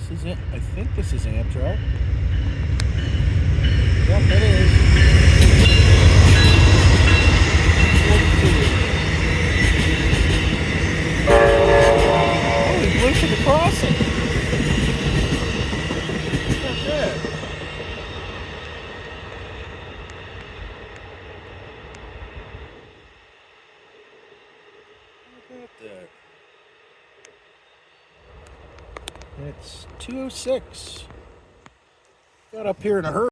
This is it. I think this is Amtrak. Yep, it is. 42. Oh, he blew for the crossing. Look at that. Look at that. It's 2:06. Got up here in a hurry.